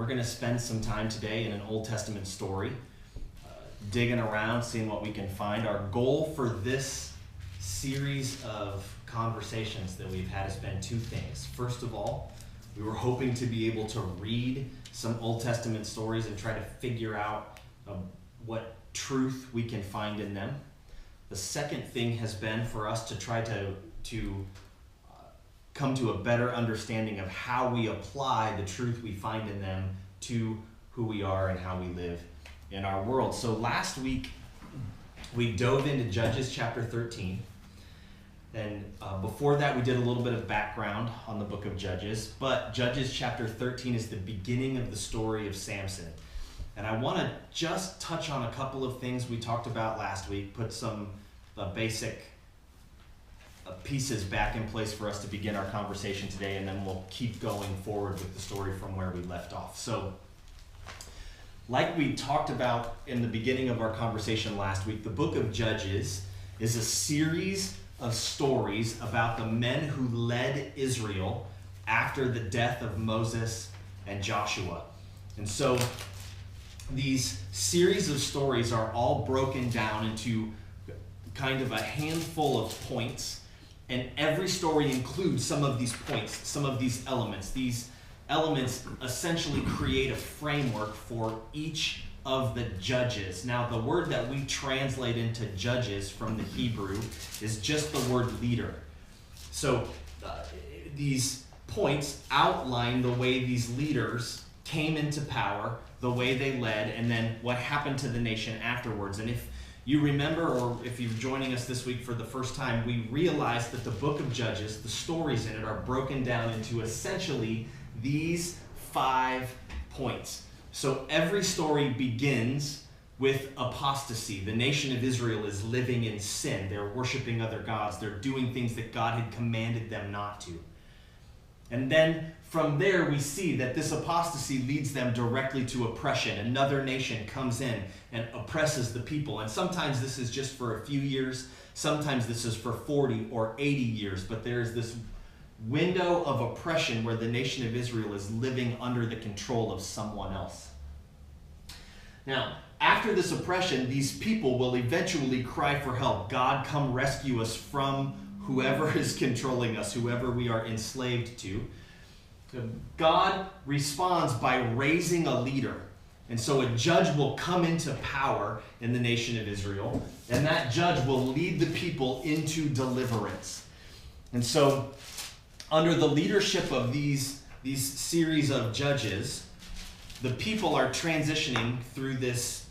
We're going to spend some time today in an Old Testament story, digging around, seeing what we can find. Our goal for this series of conversations that we've had has been two things. First of all, we were hoping to be able to read some Old Testament stories and try to figure out what truth we can find in them. The second thing has been for us to try to come to a better understanding of how we apply the truth we find in them to who we are and how we live in our world. So last week, we dove into Judges chapter 13. And before that, we did a little bit of background on the book of Judges. But Judges chapter 13 is the beginning of the story of Samson. And I want to just touch on a couple of things we talked about last week, put some basic pieces back in place for us to begin our conversation today, and then we'll keep going forward with the story from where we left off. So, like we talked about in the beginning of our conversation last week, the book of Judges is a series of stories about the men who led Israel after the death of Moses and Joshua. And so these series of stories are all broken down into kind of a handful of points, and every story includes some of these points, some of these elements. These elements essentially create a framework for each of the judges. Now, the word that we translate into judges from the Hebrew is just the word leader. So these points outline the way these leaders came into power, the way they led, and then what happened to the nation afterwards. And if you remember, or if you're joining us this week for the first time, we realized that the book of Judges, the stories in it, are broken down into essentially these 5 points. So every story begins with apostasy. The nation of Israel is living in sin. They're worshiping other gods. They're doing things that God had commanded them not to. And then from there, we see that this apostasy leads them directly to oppression. Another nation comes in and oppresses the people. And sometimes this is just for a few years. Sometimes this is for 40 or 80 years. But there is this window of oppression where the nation of Israel is living under the control of someone else. Now, after this oppression, these people will eventually cry for help. God, come rescue us from whoever is controlling us, whoever we are enslaved to. God responds by raising a leader. And so a judge will come into power in the nation of Israel, and that judge will lead the people into deliverance. And so under the leadership of these series of judges, the people are transitioning through this,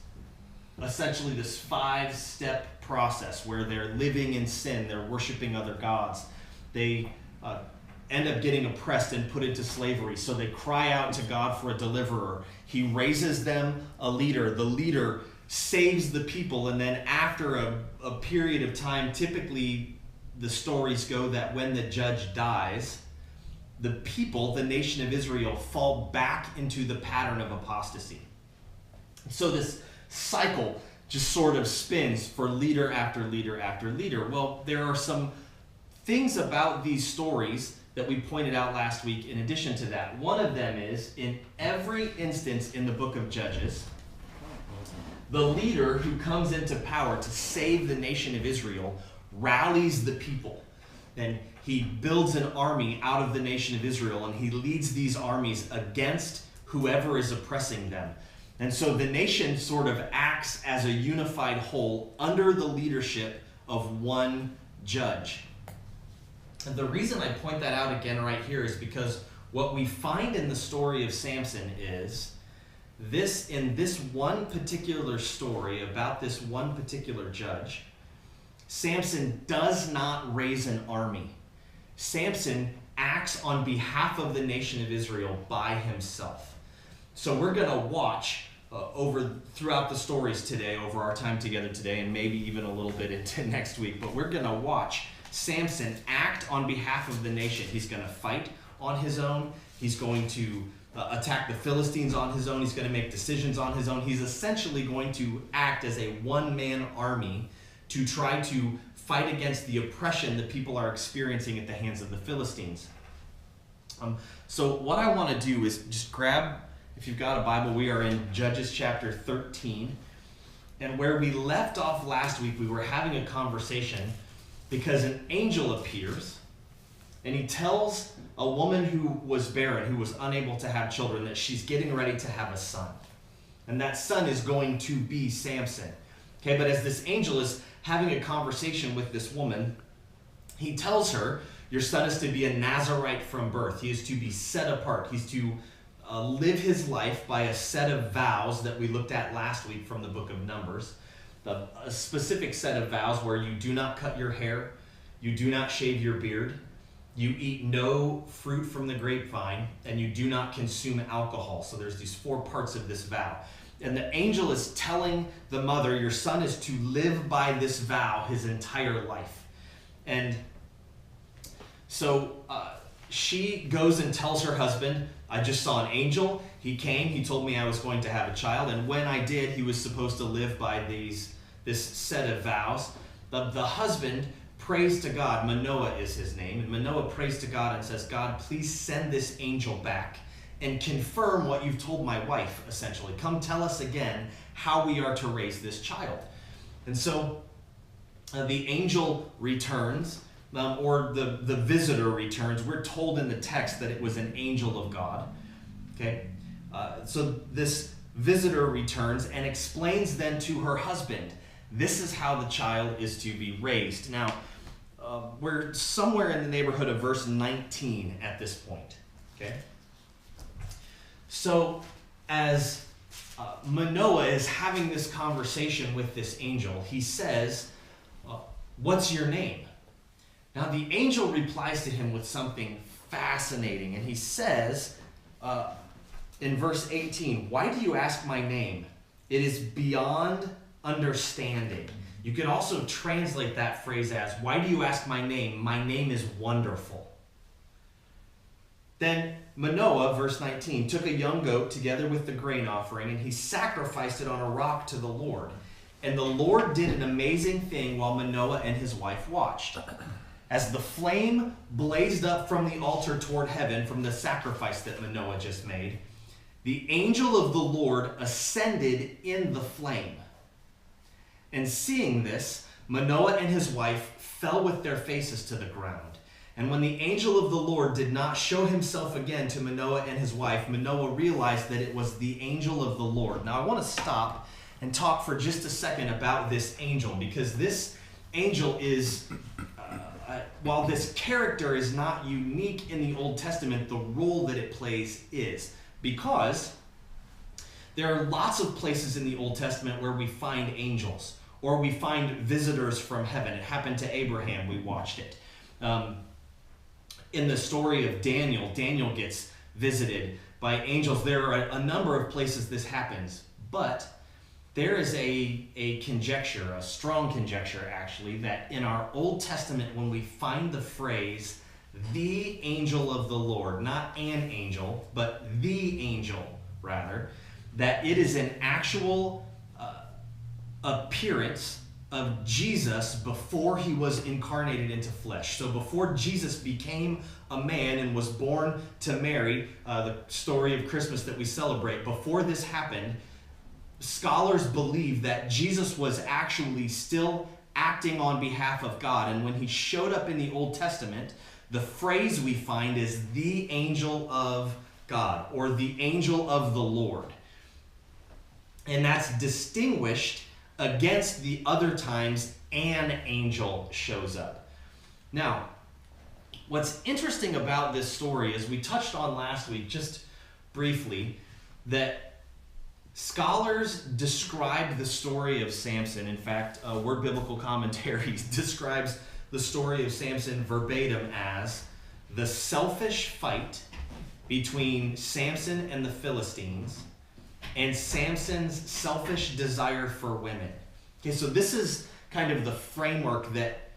essentially this 5-step process where they're living in sin, they're worshiping other gods. They end up getting oppressed and put into slavery. So they cry out to God for a deliverer. He raises them a leader. The leader saves the people, and then after a period of time, typically the stories go that when the judge dies, the people, the nation of Israel, fall back into the pattern of apostasy. So this cycle just sort of spins for leader after leader after leader. Well, there are some things about these stories that we pointed out last week in addition to that. One of them is, in every instance in the book of Judges, the leader who comes into power to save the nation of Israel rallies the people. And he builds an army out of the nation of Israel, and he leads these armies against whoever is oppressing them. And so the nation sort of acts as a unified whole under the leadership of one judge. And the reason I point that out again right here is because what we find in the story of Samson is in this one particular story about this one particular judge, Samson does not raise an army. Samson acts on behalf of the nation of Israel by himself. So we're going to watch throughout the stories today, over our time together today, and maybe even a little bit into next week, but we're going to watch Samson act on behalf of the nation. He's going to fight on his own. He's going to attack the Philistines on his own. He's going to make decisions on his own. He's essentially going to act as a one-man army to try to fight against the oppression that people are experiencing at the hands of the Philistines. So what I want to do is just grab If you've got a Bible, we are in Judges chapter 13. And where we left off last week, we were having a conversation because an angel appears and he tells a woman who was barren, who was unable to have children, that she's getting ready to have a son. And that son is going to be Samson. Okay, but as this angel is having a conversation with this woman, he tells her, your son is to be a Nazarite from birth. He is to be set apart. He's to live his life by a set of vows that we looked at last week from the book of Numbers. A specific set of vows where you do not cut your hair, you do not shave your beard, you eat no fruit from the grapevine, and you do not consume alcohol. So there's these 4 parts of this vow. And the angel is telling the mother, your son is to live by this vow his entire life. And so she goes and tells her husband, I just saw an angel. He came. He told me I was going to have a child. And when I did, he was supposed to live by this set of vows. The husband prays to God. Manoah is his name. And Manoah prays to God and says, God, please send this angel back and confirm what you've told my wife, essentially. Come tell us again how we are to raise this child. And so the angel returns. Or the visitor returns. We're told in the text that it was an angel of God. Okay, so this visitor returns and explains then to her husband, this is how the child is to be raised. Now, we're somewhere in the neighborhood of verse 19 at this point. Okay, so as Manoah is having this conversation with this angel, he says, what's your name? Now, the angel replies to him with something fascinating, and he says in verse 18, why do you ask my name? It is beyond understanding. You could also translate that phrase as, why do you ask my name? My name is wonderful. Then Manoah, verse 19, took a young goat together with the grain offering, and he sacrificed it on a rock to the Lord. And the Lord did an amazing thing while Manoah and his wife watched. As the flame blazed up from the altar toward heaven from the sacrifice that Manoah just made, the angel of the Lord ascended in the flame. And seeing this, Manoah and his wife fell with their faces to the ground. And when the angel of the Lord did not show himself again to Manoah and his wife, Manoah realized that it was the angel of the Lord. Now I want to stop and talk for just a second about this angel, because this angel is... while this character is not unique in the Old Testament, the role that it plays is. Because there are lots of places in the Old Testament where we find angels, or we find visitors from heaven. It happened to Abraham, we watched it. In the story of Daniel, Daniel gets visited by angels. There are a number of places this happens, but there is a conjecture, a strong conjecture actually, that in our Old Testament, when we find the phrase, the angel of the Lord, not an angel, but the angel, rather, that it is an actual appearance of Jesus before he was incarnated into flesh. So before Jesus became a man and was born to Mary, the story of Christmas that we celebrate, before this happened, scholars believe that Jesus was actually still acting on behalf of God. And when he showed up in the Old Testament, the phrase we find is the angel of God, or the angel of the Lord. And that's distinguished against the other times an angel shows up. Now, what's interesting about this story is we touched on last week, just briefly, that scholars describe the story of Samson. In fact, Word Biblical Commentaries describes the story of Samson verbatim as the selfish fight between Samson and the Philistines and Samson's selfish desire for women. Okay, so this is kind of the framework that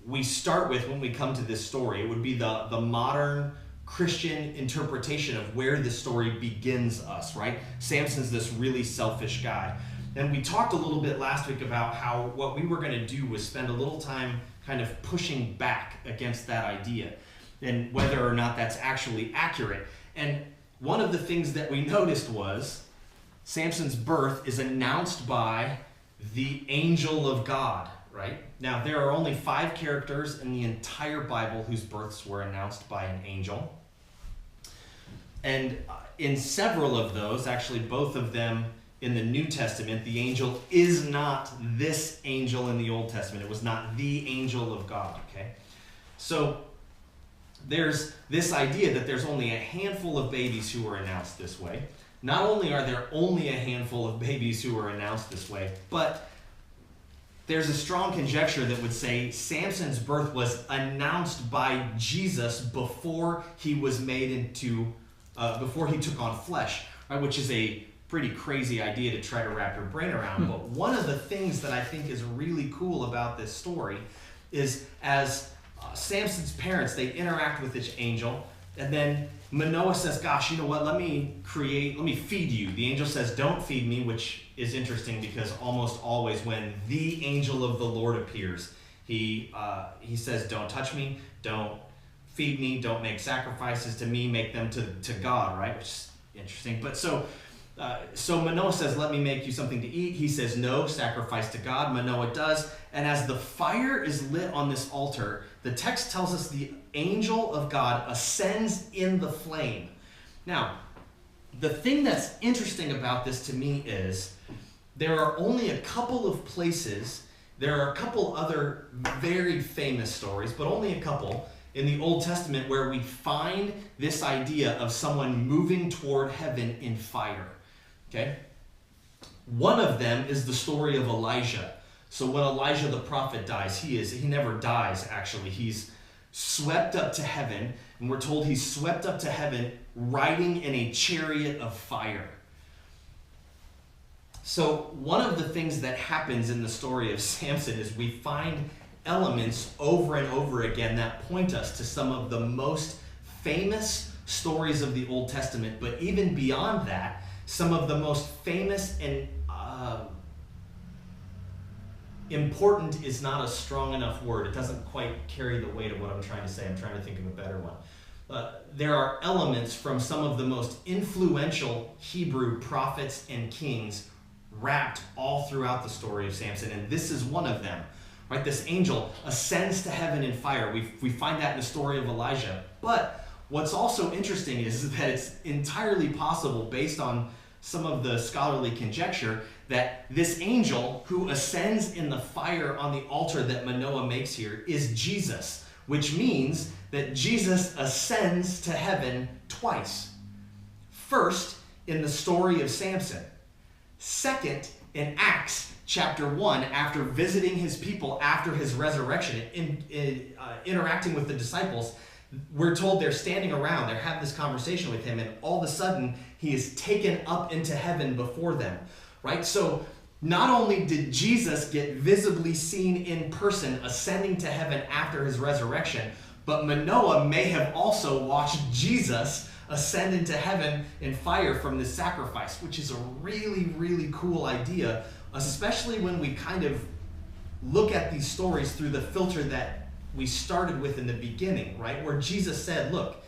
we start with when we come to this story. It would be the modern Christian interpretation of where the story begins us, right? Samson's this really selfish guy. And we talked a little bit last week about how what we were going to do was spend a little time kind of pushing back against that idea and whether or not that's actually accurate. And one of the things that we noticed was Samson's birth is announced by the angel of God, right? Now, there are only 5 characters in the entire Bible whose births were announced by an angel. And in several of those, actually both of them in the New Testament, the angel is not this angel in the Old Testament. It was not the angel of God, okay? So there's this idea that there's only a handful of babies who were announced this way. Not only are there only a handful of babies who were announced this way, but there's a strong conjecture that would say Samson's birth was announced by Jesus before he was made into, before he took on flesh, right? Which is a pretty crazy idea to try to wrap your brain around. But one of the things that I think is really cool about this story is as Samson's parents, they interact with this angel, and then Manoah says, gosh, you know what, let me feed you. The angel says, don't feed me, which is interesting because almost always when the angel of the Lord appears, he says, don't touch me, don't feed me, don't make sacrifices to me, make them to God, right? Which is interesting. But so Manoah says, let me make you something to eat. He says, no, sacrifice to God. Manoah does. And as the fire is lit on this altar, the text tells us the angel of God ascends in the flame. Now, the thing that's interesting about this to me is there are only a couple of places, there are a couple other very famous stories, but only a couple in the Old Testament where we find this idea of someone moving toward heaven in fire. Okay? One of them is the story of Elijah. So when Elijah the prophet dies, he never dies actually. He's swept up to heaven, and we're told he's swept up to heaven riding in a chariot of fire. So one of the things that happens in the story of Samson is we find elements over and over again that point us to some of the most famous stories of the Old Testament, but even beyond that, some of the most famous and important is not a strong enough word. It doesn't quite carry the weight of what I'm trying to say. I'm trying to think of a better one. There are elements from some of the most influential Hebrew prophets and kings wrapped all throughout the story of Samson, and this is one of them. Right? This angel ascends to heaven in fire. We find that in the story of Elijah. But what's also interesting is that it's entirely possible, based on some of the scholarly conjecture, that this angel who ascends in the fire on the altar that Manoah makes here is Jesus, which means that Jesus ascends to heaven twice. First, in the story of Samson. Second, in Acts chapter 1, after visiting his people after his resurrection, interacting with the disciples, we're told they're standing around, they're having this conversation with him, and all of a sudden, he is taken up into heaven before them, right? So not only did Jesus get visibly seen in person ascending to heaven after his resurrection, but Manoah may have also watched Jesus ascend into heaven in fire from this sacrifice, which is a really, really cool idea, especially when we kind of look at these stories through the filter that we started with in the beginning, right? Where Jesus said, look,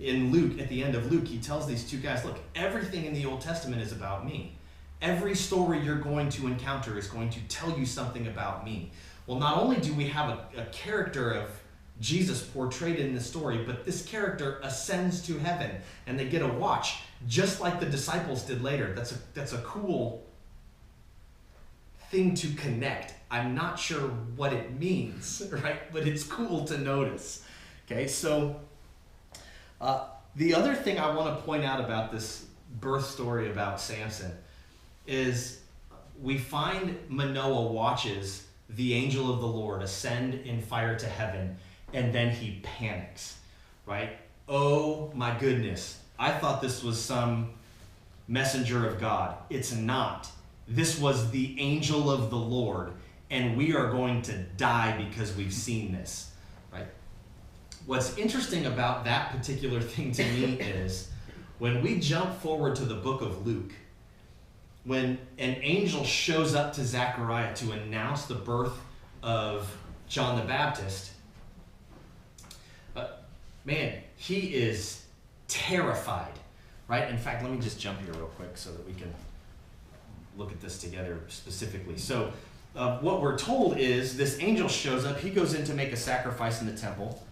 in Luke, at the end of Luke, he tells these two guys, look, everything in the Old Testament is about me. Every story you're going to encounter is going to tell you something about me. Well, not only do we have a character of Jesus portrayed in the story, but this character ascends to heaven, and they get a watch, just like the disciples did later. That's a cool thing to connect. I'm not sure what it means, right? But it's cool to notice. Okay, so the other thing I want to point out about this birth story about Samson is we find Manoah watches the angel of the Lord ascend in fire to heaven, and then he panics, right? Oh my goodness, I thought this was some messenger of God. It's not. This was the angel of the Lord, and we are going to die because we've seen this, right? What's interesting about that particular thing to me is when we jump forward to the book of Luke, when an angel shows up to Zechariah to announce the birth of John the Baptist, man, he is terrified, right? In fact, let me just jump here real quick so that we can look at this together specifically. So what we're told is this angel shows up. He goes in to make a sacrifice in the temple.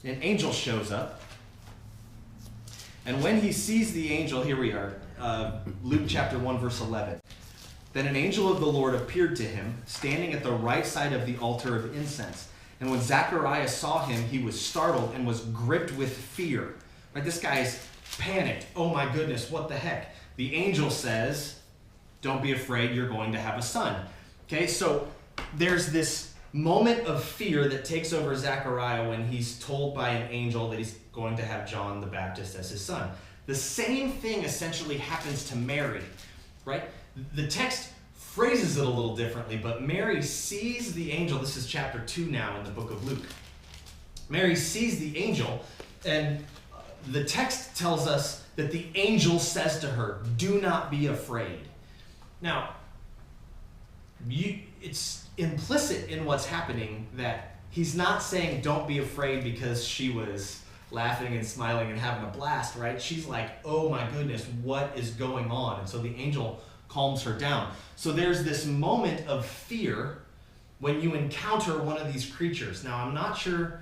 An angel shows up. And when he sees the angel, here we are, Luke chapter 1, verse 11. Then an angel of the Lord appeared to him, standing at the right side of the altar of incense. And when Zacharias saw him, he was startled and was gripped with fear. Right, this guy's panicked. Oh my goodness, what the heck? The angel says, don't be afraid, you're going to have a son. Okay, so there's this moment of fear that takes over Zechariah when he's told by an angel that he's going to have John the Baptist as his son. The same thing essentially happens to Mary, right? The text phrases it a little differently, but Mary sees the angel. This is chapter 2 now in the book of Luke. Mary sees the angel, and the text tells us that the angel says to her, do not be afraid. Now, it's implicit in what's happening that he's not saying don't be afraid because she was laughing and smiling and having a blast, right? She's like, oh my goodness, what is going on? And so the angel calms her down. So there's this moment of fear when you encounter one of these creatures. Now, I'm not sure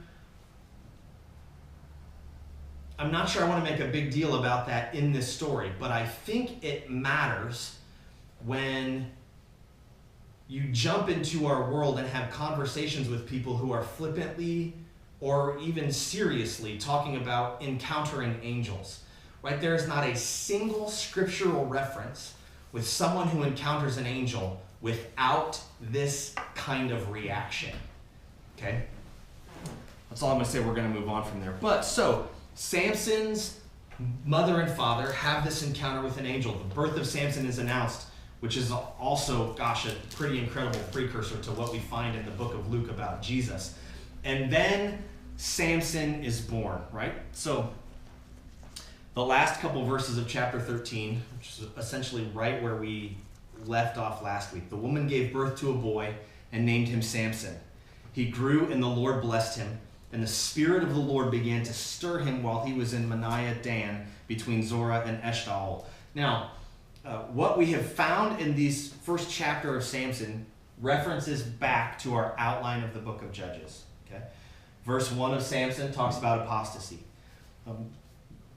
I want to make a big deal about that in this story, but I think it matters when you jump into our world and have conversations with people who are flippantly or even seriously talking about encountering angels, right? There is not a single scriptural reference with someone who encounters an angel without this kind of reaction, okay? That's all I'm going to say. We're going to move on from there. But so Samson's mother and father have this encounter with an angel. The birth of Samson is announced, which is also, gosh, a pretty incredible precursor to what we find in the book of Luke about Jesus. And then Samson is born, right? So the last couple verses of chapter 13, which is essentially right where we left off last week. The woman gave birth to a boy and named him Samson. He grew and the Lord blessed him. And the Spirit of the Lord began to stir him while he was in Manaah Dan between Zorah and Eshtaol. Now, what we have found in these first chapter of Samson references back to our outline of the book of Judges. Okay, verse 1 of Samson talks about apostasy.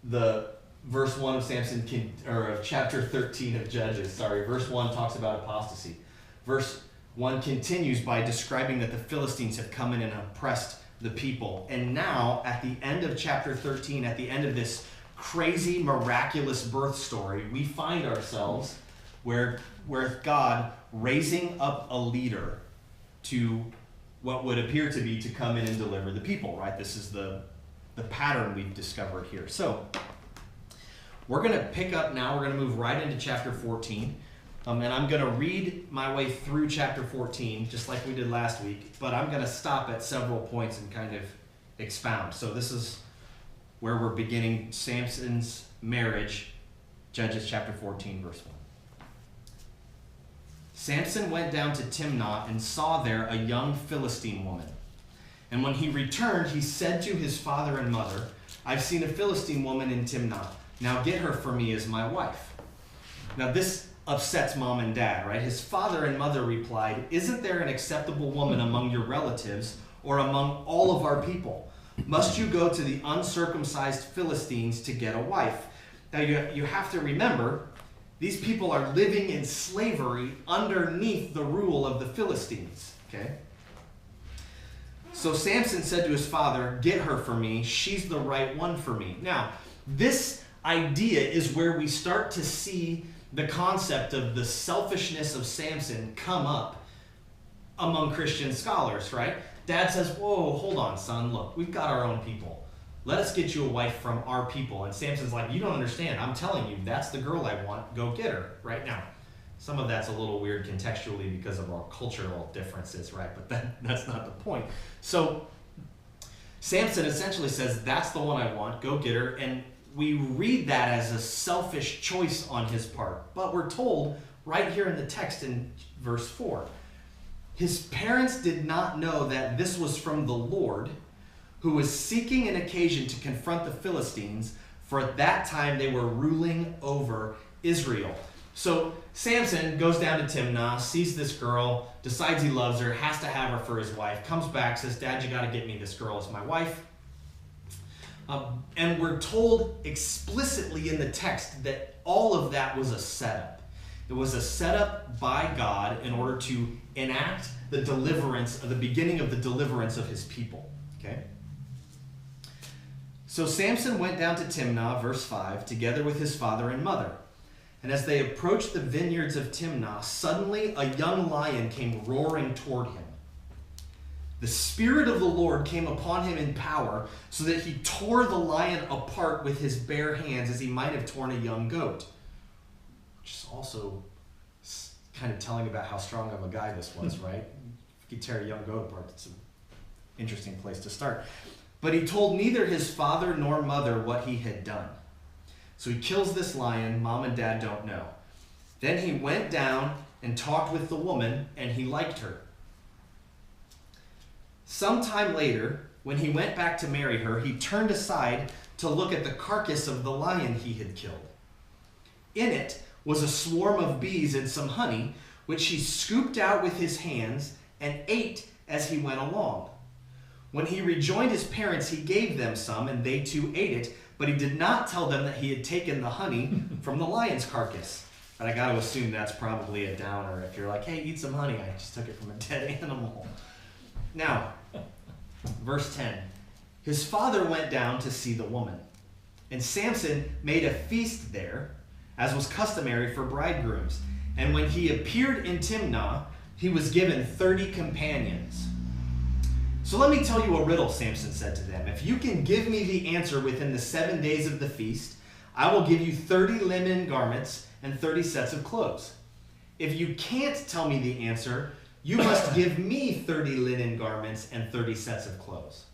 The verse 1 of of chapter 13 of Judges, verse 1 talks about apostasy. Verse 1 continues by describing that the Philistines have come in and oppressed the people. And now, at the end of chapter 13, at the end of this crazy, miraculous birth story, we find ourselves where God raising up a leader to what would appear to be to come in and deliver the people, right? This is the pattern we've discovered here. So we're going to pick up now. We're going to move right into chapter 14. And I'm going to read my way through chapter 14, just like we did last week. But I'm going to stop at several points and kind of expound. So this is where we're beginning Samson's marriage, Judges chapter 14, verse 1. Samson went down to Timnah and saw there a young Philistine woman. And when he returned, he said to his father and mother, I've seen a Philistine woman in Timnah. Now get her for me as my wife. Now this upsets mom and dad, right? His father and mother replied, isn't there an acceptable woman among your relatives or among all of our people? Must you go to the uncircumcised Philistines to get a wife? Now you have to remember, these people are living in slavery underneath the rule of the Philistines, okay? So Samson said to his father, get her for me. She's the right one for me. Now, this idea is where we start to see the concept of the selfishness of Samson come up among Christian scholars, right? Dad says, whoa, hold on, son. Look, we've got our own people. Let us get you a wife from our people. And Samson's like, you don't understand. I'm telling you, that's the girl I want. Go get her right now. Some of that's a little weird contextually because of our cultural differences, right? But that's not the point. So Samson essentially says, that's the one I want. Go get her. And we read that as a selfish choice on his part. But we're told right here in the text in verse 4, his parents did not know that this was from the Lord, who was seeking an occasion to confront the Philistines, for at that time they were ruling over Israel. So Samson goes down to Timnah, sees this girl, decides he loves her, has to have her for his wife, comes back, says, Dad, you got to get me this girl as my wife. And we're told explicitly in the text that all of that was a setup. It was a setup by God in order to enact the deliverance, the beginning of the deliverance of his people. Okay? So Samson went down to Timnah, verse 5, together with his father and mother. And as they approached the vineyards of Timnah, suddenly a young lion came roaring toward him. The Spirit of the Lord came upon him in power, so that he tore the lion apart with his bare hands as he might have torn a young goat. Which is also kind of telling about how strong of a guy this was, right? If you tear a young goat apart, it's an interesting place to start. But he told neither his father nor mother what he had done. So he kills this lion. Mom and Dad don't know. Then he went down and talked with the woman, and he liked her. Sometime later, when he went back to marry her, he turned aside to look at the carcass of the lion he had killed. In it was a swarm of bees and some honey, which he scooped out with his hands and ate as he went along. When he rejoined his parents, he gave them some, and they too ate it, but he did not tell them that he had taken the honey from the lion's carcass. But I got to assume that's probably a downer if you're like, hey, eat some honey. I just took it from a dead animal. Now, verse 10. His father went down to see the woman, and Samson made a feast there, as was customary for bridegrooms. And when he appeared in Timnah, he was given 30 companions. So let me tell you a riddle, Samson said to them. If you can give me the answer within the 7 days of the feast, I will give you 30 linen garments and 30 sets of clothes. If you can't tell me the answer, you must give me 30 linen garments and 30 sets of clothes.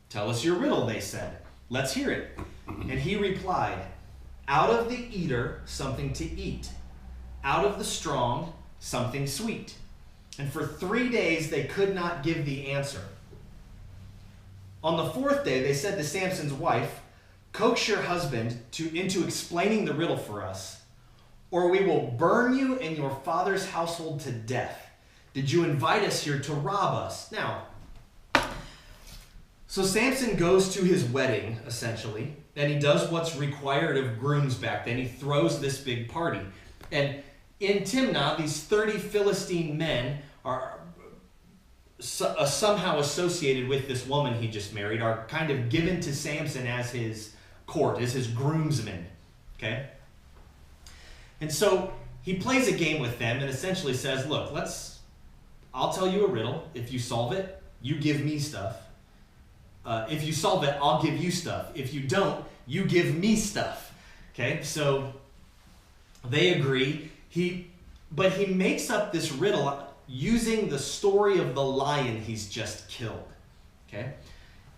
Tell us your riddle, they said. Let's hear it. And he replied, out of the eater, something to eat. Out of the strong, something sweet. And for 3 days they could not give the answer. On the 4th day, they said to Samson's wife, coax your husband into explaining the riddle for us, or we will burn you and your father's household to death. Did you invite us here to rob us? Now, so Samson goes to his wedding, essentially, and he does what's required of grooms back then. He throws this big party. And in Timnah, these 30 Philistine men are somehow associated with this woman he just married, are kind of given to Samson as his court, as his groomsmen. Okay? And so he plays a game with them and essentially says, look, I'll tell you a riddle. If you solve it, you give me stuff. If you solve it, I'll give you stuff. If you don't, you give me stuff. Okay? So they agree. But he makes up this riddle using the story of the lion he's just killed. Okay?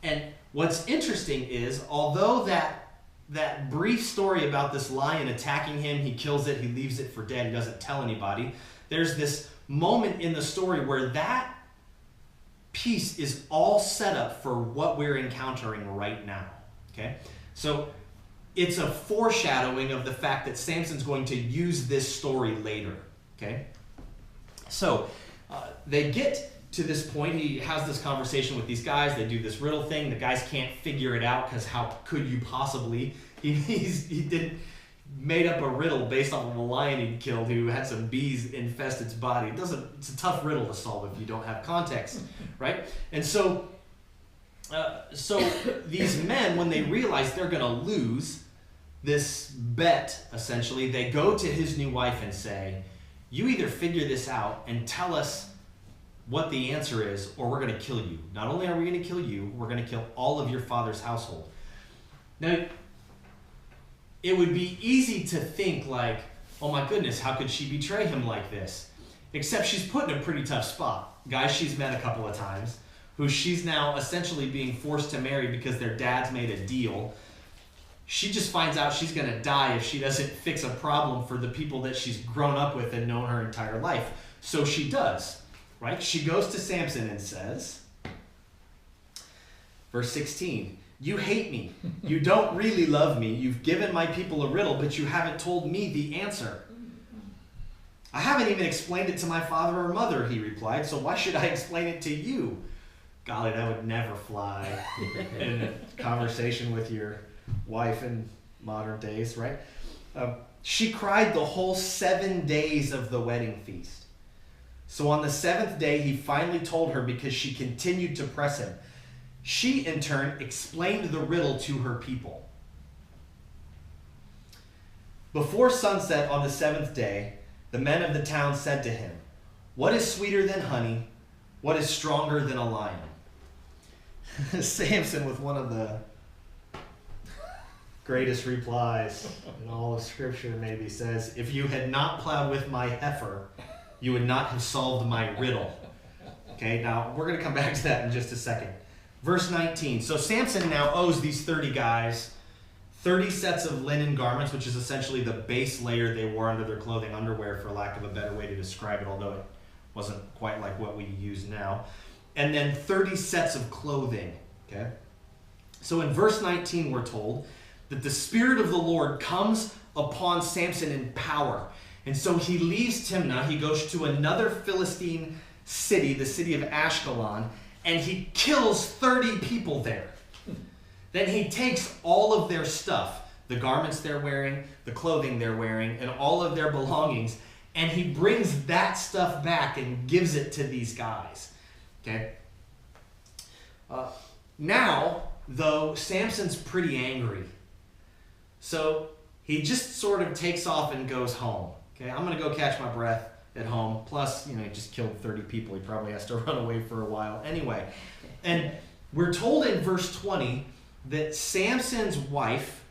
And what's interesting is, although that brief story about this lion attacking him, he kills it, he leaves it for dead, he doesn't tell anybody, there's this moment in the story where that piece is all set up for what we're encountering right now. Okay? So it's a foreshadowing of the fact that Samson's going to use this story later. Okay? So they get to this point. He has this conversation with these guys. They do this riddle thing. The guys can't figure it out because how could you possibly? He made up a riddle based on a lion he'd killed who had some bees infest its body. It's a tough riddle to solve if you don't have context, right? And so these men, when they realize they're going to lose this bet, essentially, they go to his new wife and say, you either figure this out and tell us what the answer is, or we're going to kill you. Not only are we going to kill you, we're going to kill all of your father's household. Now, it would be easy to think like, oh my goodness, how could she betray him like this? Except she's put in a pretty tough spot. Guys she's met a couple of times, who she's now essentially being forced to marry because their dads made a deal. She just finds out she's going to die if she doesn't fix a problem for the people that she's grown up with and known her entire life. So she does, right? She goes to Samson and says, verse 16, You hate me. You don't really love me. You've given my people a riddle, but you haven't told me the answer. I haven't even explained it to my father or mother, he replied, so why should I explain it to you? Golly, that would never fly in a conversation with your wife in modern days, right? She cried the whole 7 days of the wedding feast. So on the 7th day, he finally told her because she continued to press him. She, in turn, explained the riddle to her people. Before sunset on the 7th day, the men of the town said to him, "What is sweeter than honey? What is stronger than a lion?" Samson, with one of the greatest replies in all of Scripture, maybe says, "If you had not plowed with my heifer, you would not have solved my riddle." Okay, now we're going to come back to that in just a second. Verse 19. So Samson now owes these 30 guys 30 sets of linen garments, which is essentially the base layer they wore under their clothing, underwear for lack of a better way to describe it, although it wasn't quite like what we use now. And then 30 sets of clothing. Okay. So in verse 19, we're told that the Spirit of the Lord comes upon Samson in power. And so he leaves Timnah, he goes to another Philistine city, the city of Ashkelon, and he kills 30 people there. Then he takes all of their stuff, the garments they're wearing, the clothing they're wearing, and all of their belongings, and he brings that stuff back and gives it to these guys. Okay? Now, though, Samson's pretty angry. So he just sort of takes off and goes home. Okay, I'm going to go catch my breath at home. Plus, he just killed 30 people. He probably has to run away for a while anyway. And we're told in verse 20 that Samson's wife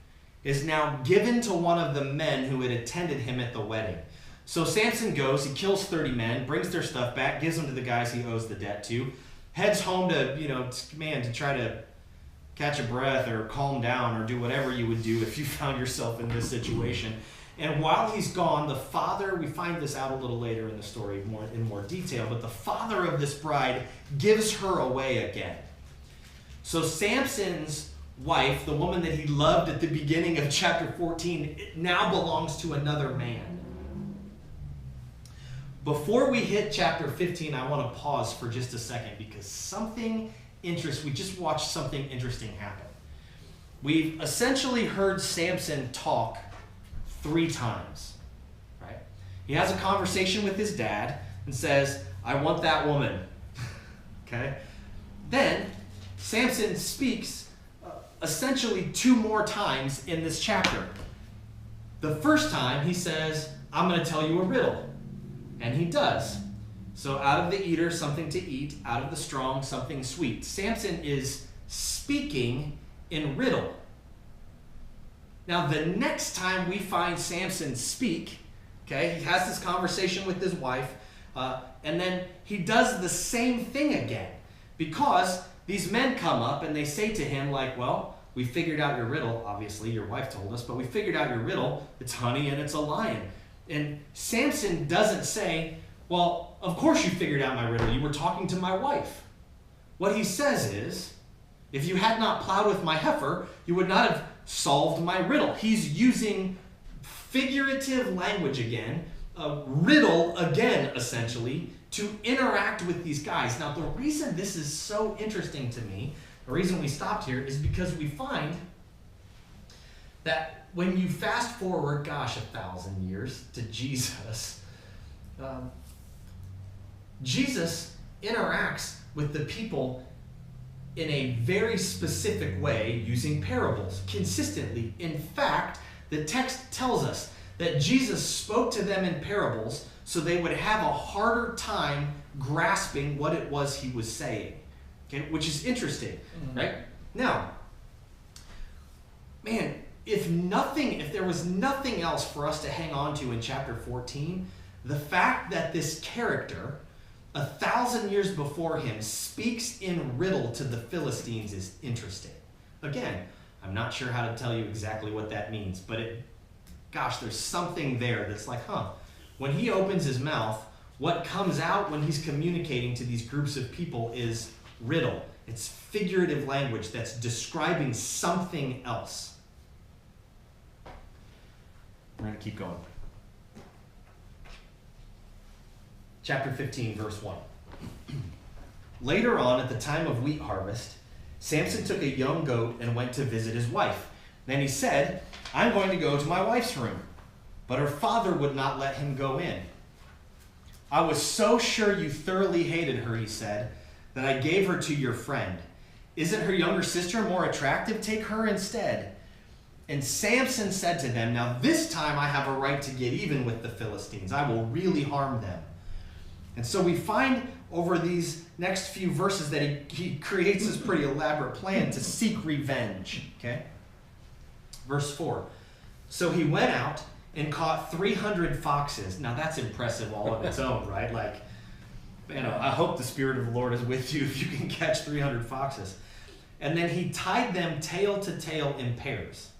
is now given to one of the men who had attended him at the wedding. So Samson goes, he kills 30 men, brings their stuff back, gives them to the guys he owes the debt to, heads home to, to try to catch a breath or calm down or do whatever you would do if you found yourself in this situation. And while he's gone, the father, we find this out a little later in the story in more detail, but the father of this bride gives her away again. So Samson's wife, the woman that he loved at the beginning of chapter 14, now belongs to another man. Before we hit chapter 15, I want to pause for just a second because we just watched something interesting happen. We've essentially heard Samson talk 3 times, right? He has a conversation with his dad and says, "I want that woman." Okay? Then Samson speaks essentially 2 more times in this chapter. The first time he says, "I'm going to tell you a riddle." And he does. So out of the eater, something to eat. Out of the strong, something sweet. Samson is speaking in riddle. Now, the next time we find Samson speak, okay, he has this conversation with his wife, and then he does the same thing again. Because these men come up and they say to him, like, "Well, we figured out your riddle." Obviously, your wife told us, but we figured out your riddle. It's honey and it's a lion. And Samson doesn't say, "Well, of course you figured out my riddle. You were talking to my wife." What he says is, "If you had not plowed with my heifer, you would not have solved my riddle." He's using figurative language again, a riddle again, essentially, to interact with these guys. Now, the reason this is so interesting to me, the reason we stopped here, is because we find that when you fast forward, 1,000 years to Jesus, Jesus interacts with the people in a very specific way using parables consistently. In fact, the text tells us that Jesus spoke to them in parables so they would have a harder time grasping what it was he was saying. Okay, which is interesting, right? Now, man, if there was nothing else for us to hang on to in chapter 14, the fact that this character, 1,000 years before him, speaks in riddle to the Philistines is interesting. Again, I'm not sure how to tell you exactly what that means, but there's something there that's like, when he opens his mouth, what comes out when he's communicating to these groups of people is riddle. It's figurative language that's describing something else. We're going to keep going. Chapter 15, verse 1. Later on, at the time of wheat harvest, Samson took a young goat and went to visit his wife. Then he said, "I'm going to go to my wife's room." But her father would not let him go in. "I was so sure you thoroughly hated her," he said, "that I gave her to your friend. Isn't her younger sister more attractive? Take her instead." And Samson said to them, "Now this time I have a right to get even with the Philistines. I will really harm them." And so we find over these next few verses that he creates this pretty elaborate plan to seek revenge. Okay? Verse 4. "So he went out and caught 300 foxes." Now that's impressive all on its own, right? Like, I hope the Spirit of the Lord is with you if you can catch 300 foxes. "And then he tied them tail to tail in pairs.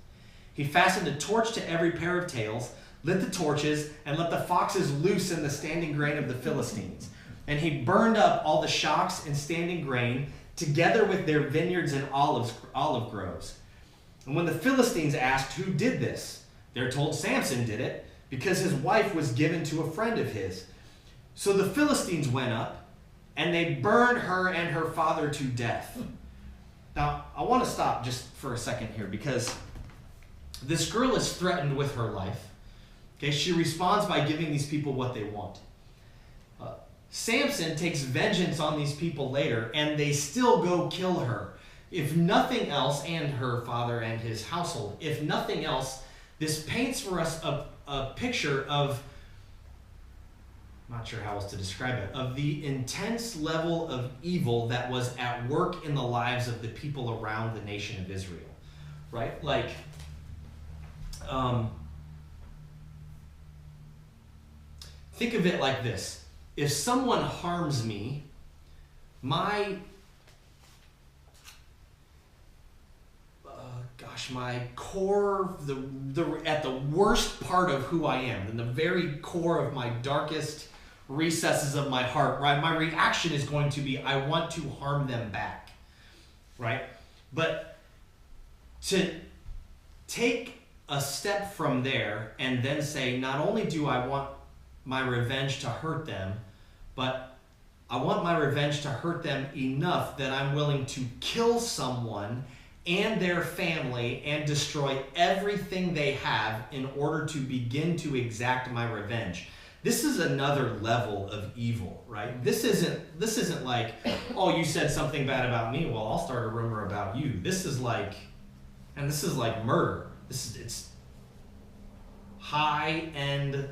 He fastened a torch to every pair of tails, lit the torches, and let the foxes loose in the standing grain of the Philistines. And he burned up all the shocks and standing grain, together with their vineyards and olive groves. And when the Philistines asked who did this, they're told Samson did it, because his wife was given to a friend of his. So the Philistines went up, and they burned her and her father to death." Now, I want to stop just for a second here, because this girl is threatened with her life. Okay, she responds by giving these people what they want. Samson takes vengeance on these people later, and they still go kill her. If nothing else, and her father and his household, if nothing else, this paints for us a picture of, I'm not sure how else to describe it, of the intense level of evil that was at work in the lives of the people around the nation of Israel. Right? Like, think of it like this. If someone harms me, my core, at the worst part of who I am, in the very core of my darkest recesses of my heart, right, my reaction is going to be, I want to harm them back, right? But to take a step from there and then say, not only do I want my revenge to hurt them, but I want my revenge to hurt them enough that I'm willing to kill someone and their family and destroy everything they have in order to begin to exact my revenge. This is another level of evil, right? This isn't like, oh, you said something bad about me, well, I'll start a rumor about you. This is like murder. It's high-end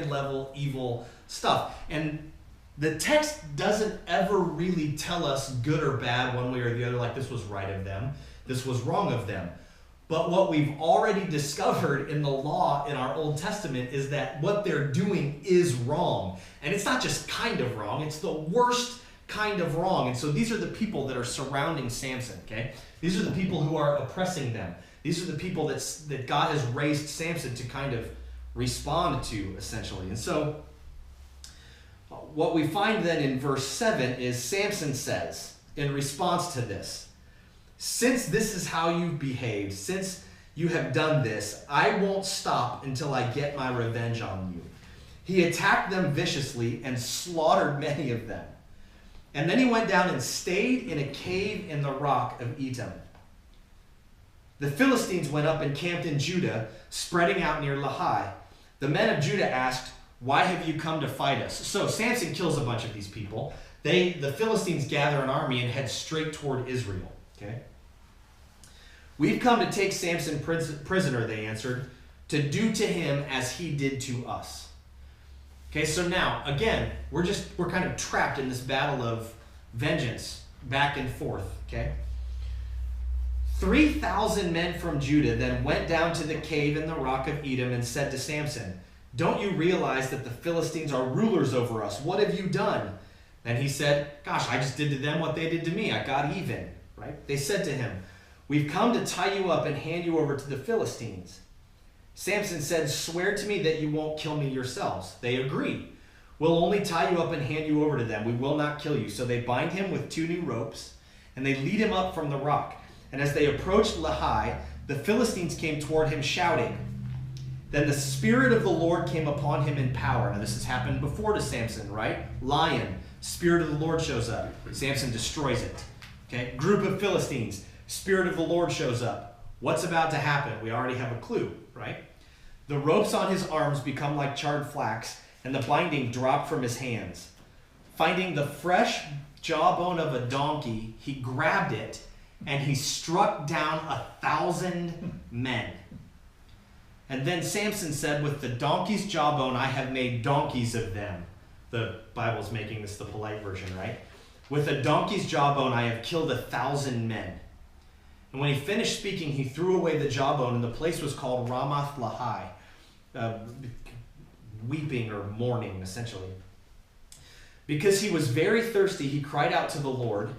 level evil stuff. And the text doesn't ever really tell us good or bad one way or the other, like this was right of them, this was wrong of them. But what we've already discovered in the law in our Old Testament is that what they're doing is wrong. And it's not just kind of wrong, it's the worst kind of wrong. And so these are the people that are surrounding Samson, okay? These are the people who are oppressing them. These are the people that God has raised Samson to kind of respond to, essentially. And so what we find then in verse 7 is Samson says, in response to this, "Since this is how you've behaved, since you have done this, I won't stop until I get my revenge on you." He attacked them viciously and slaughtered many of them. And then he went down and stayed in a cave in the rock of Etam. The Philistines went up and camped in Judah, spreading out near Lahi. The men of Judah asked, "Why have you come to fight us?" So Samson kills a bunch of these people. The Philistines gather an army and head straight toward Israel. Okay? "We've come to take Samson prisoner," they answered, "to do to him as he did to us." Okay, so now, again, we're kind of trapped in this battle of vengeance, back and forth, okay? 3,000 men from Judah then went down to the cave in the rock of Edom and said to Samson, "Don't you realize that the Philistines are rulers over us? What have you done?" And he said, "Gosh, I just did to them what they did to me. I got even," right? They said to him, "We've come to tie you up and hand you over to the Philistines." Samson said, "Swear to me that you won't kill me yourselves." They agreed. We'll only tie you up and hand you over to them. We will not kill you." So they bind him with 2 new ropes, and they lead him up from the rock. And as they approached Lehi, the Philistines came toward him shouting. Then the Spirit of the Lord came upon him in power. Now this has happened before to Samson, right? Lion, Spirit of the Lord shows up. Samson destroys it. Okay, group of Philistines, Spirit of the Lord shows up. What's about to happen? We already have a clue, right? The ropes on his arms become like charred flax, and the binding dropped from his hands. Finding the fresh jawbone of a donkey, he grabbed it, and he struck down 1,000 men. And then Samson said, "With the donkey's jawbone, I have made donkeys of them." The Bible's making this the polite version, right? "With a donkey's jawbone, I have killed 1,000 men." And when he finished speaking, he threw away the jawbone, and the place was called Ramath Lehi, weeping or mourning, essentially. Because he was very thirsty, he cried out to the Lord,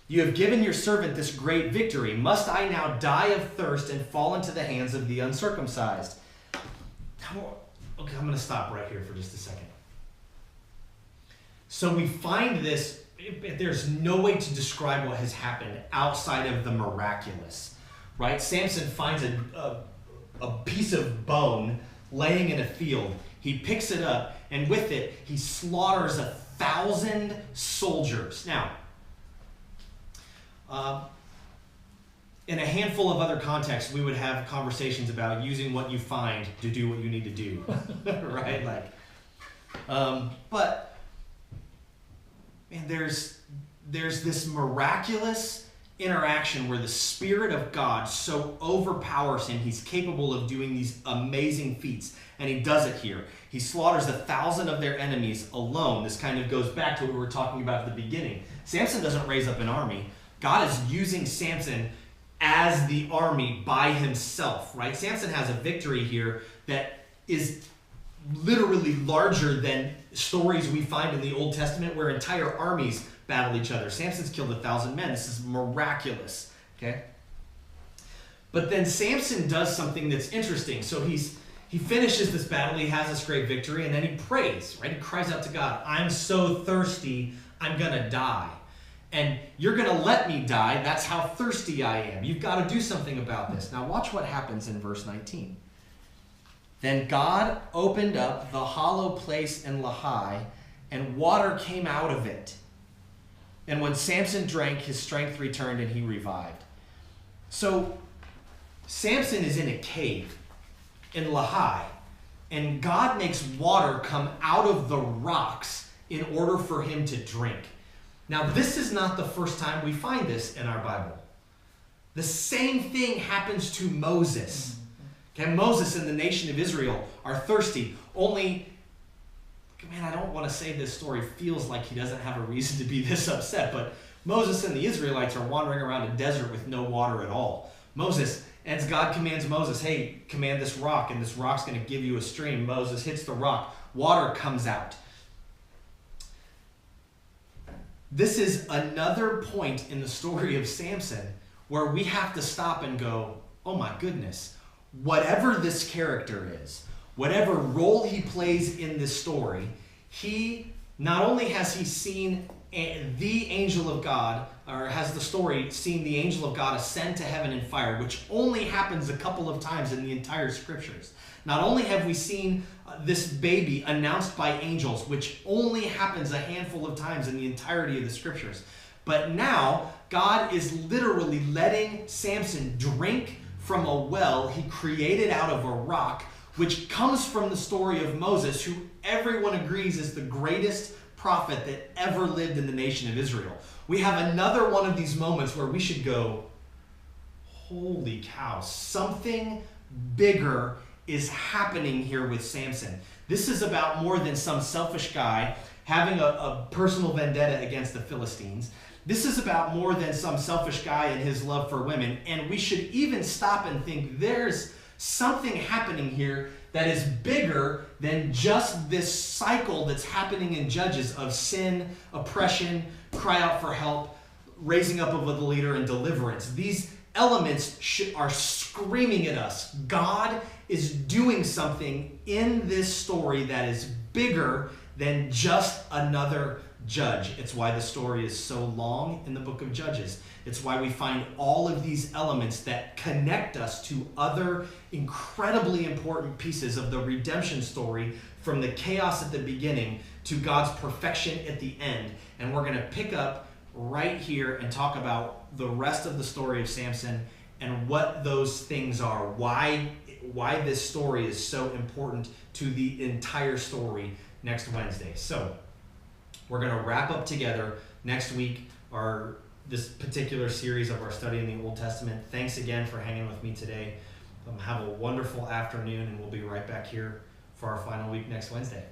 "You have given your servant this great victory. Must I now die of thirst and fall into the hands of the uncircumcised?" Okay, I'm going to stop right here for just a second. So we find this, there's no way to describe what has happened outside of the miraculous, right? Samson finds a piece of bone laying in a field. He picks it up, and with it, he slaughters 1,000 soldiers. Now, in a handful of other contexts, we would have conversations about using what you find to do what you need to do, right? But man, there's this miraculous interaction where the Spirit of God so overpowers him, he's capable of doing these amazing feats, and he does it here. He slaughters 1,000 of their enemies alone. This kind of goes back to what we were talking about at the beginning. Samson doesn't raise up an army. God is using Samson as the army by himself, right? Samson has a victory here that is literally larger than stories we find in the Old Testament where entire armies battle each other. Samson's killed 1,000 men. This is miraculous, okay? But then Samson does something that's interesting. So he finishes this battle, he has this great victory, and then he prays, right? He cries out to God, "I'm so thirsty, I'm gonna die. And you're going to let me die. That's how thirsty I am. You've got to do something about this." Now watch what happens in verse 19. "Then God opened up the hollow place in Lehi, and water came out of it. And when Samson drank, his strength returned and he revived." So Samson is in a cave in Lehi, and God makes water come out of the rocks in order for him to drink. Now, this is not the first time we find this in our Bible. The same thing happens to Moses. Okay, Moses and the nation of Israel are thirsty. Only, man, I don't want to say this story feels like he doesn't have a reason to be this upset, but Moses and the Israelites are wandering around a desert with no water at all. As God commands Moses, "Hey, command this rock, and this rock's going to give you a stream." Moses hits the rock. Water comes out. This is another point in the story of Samson where we have to stop and go, oh my goodness, whatever this character is, whatever role he plays in this story, he not only has he seen the angel of God, or has the story seen the angel of God ascend to heaven in fire, which only happens a couple of times in the entire scriptures. Not only have we seen this baby announced by angels, which only happens a handful of times in the entirety of the scriptures, but now God is literally letting Samson drink from a well he created out of a rock, which comes from the story of Moses, who everyone agrees is the greatest prophet that ever lived in the nation of Israel. We have another one of these moments where we should go, holy cow, something bigger is happening here with Samson. This is about more than some selfish guy having a personal vendetta against the Philistines. This is about more than some selfish guy and his love for women. And we should even stop and think there's something happening here that is bigger than just this cycle that's happening in Judges of sin, oppression, cry out for help, raising up of the leader, and deliverance. These elements are screaming at us. God is doing something in this story that is bigger than just another judge. It's why the story is so long in the book of Judges. It's why we find all of these elements that connect us to other incredibly important pieces of the redemption story, from the chaos at the beginning to God's perfection at the end. And we're going to pick up right here and talk about the rest of the story of Samson and what those things are, why this story is so important to the entire story next Wednesday. So we're going to wrap up together next week this particular series of our study in the Old Testament. Thanks again for hanging with me today. Have a wonderful afternoon, and we'll be right back here for our final week next Wednesday.